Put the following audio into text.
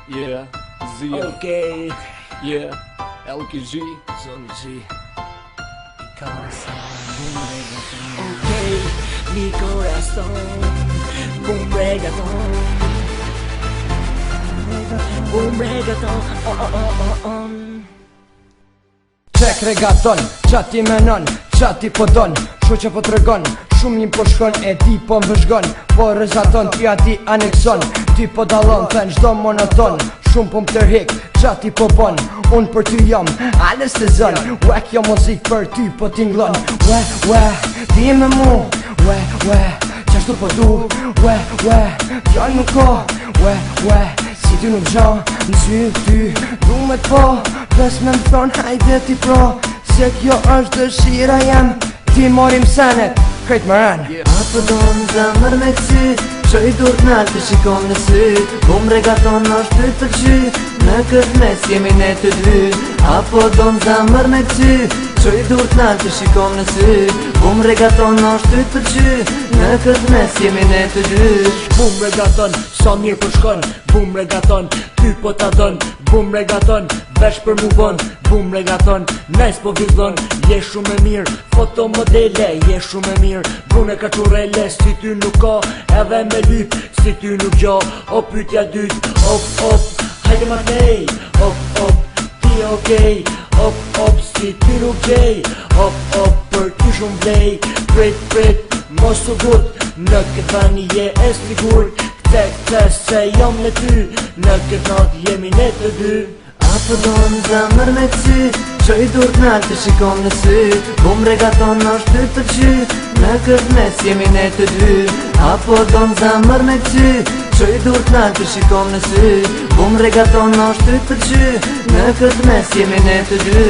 Yeah, Zia. Okay. Yeah, LKG. Zoni G. Okay, mi corazón. Boom reggaeton. Boom reggaeton. Qek regaton, qati menon, qati po don, shu që po të regon, shumë një po shkon, e ti po më vëzhgon, po rezaton, ty ati anekson, ty po dalon, të në gjdo monoton, shumë po më tërhik, qati po bon, unë për ty jam, anestezon, we kjo muzik për ty po t'inglon, we, ti me mu, we, qashtu po du, we, fjall nuk ko, we, si ty nuk gjan, në sy ty, du me t'po, pes me më thonë hajde ti pro, se kjo është dëshira jem, ti morim senet, krejt më ranë. Apo do në zemër me kësi, qoj dur t'nalë të shikon në sy, bum regaton është ty të qy, në këtë mes jemi ne të dy. Apo do në zemër me kësi, qoj dur t'nalë të shikon në sy, bum regaton është ty të qy, në këtë mes jemi ne të dy. Bum regaton, sa mirë po shkon, bum regaton, ty po ta don, bum regaton, vesh për mu bon, bum regaton, nice po vizlon, je shumë e mirë, fotomodele, je shumë e mirë, brune ka qurele, si ty nuk ka, edhe me lyp, si ty nuk gjo, o pytja dyt, op, hajde ma nej, op, ti okej, op, si ty nuk gjej, op, për ty shumë vlej, prit, mos u gut, në këtë vani je e sigur, këtë se jam me ty, në këtë nat jemi ne të dy. Apo do në zemër me kësi, qoj dur t'nalë të shikon në sy, bum regaton është ty të qy, në këtë mes jemi ne të dy. Apo do në zemër me kësi, qoj dur t'nalë të shikon në sy, bum regaton është ty të qy, në këtë mes jemi ne të dy.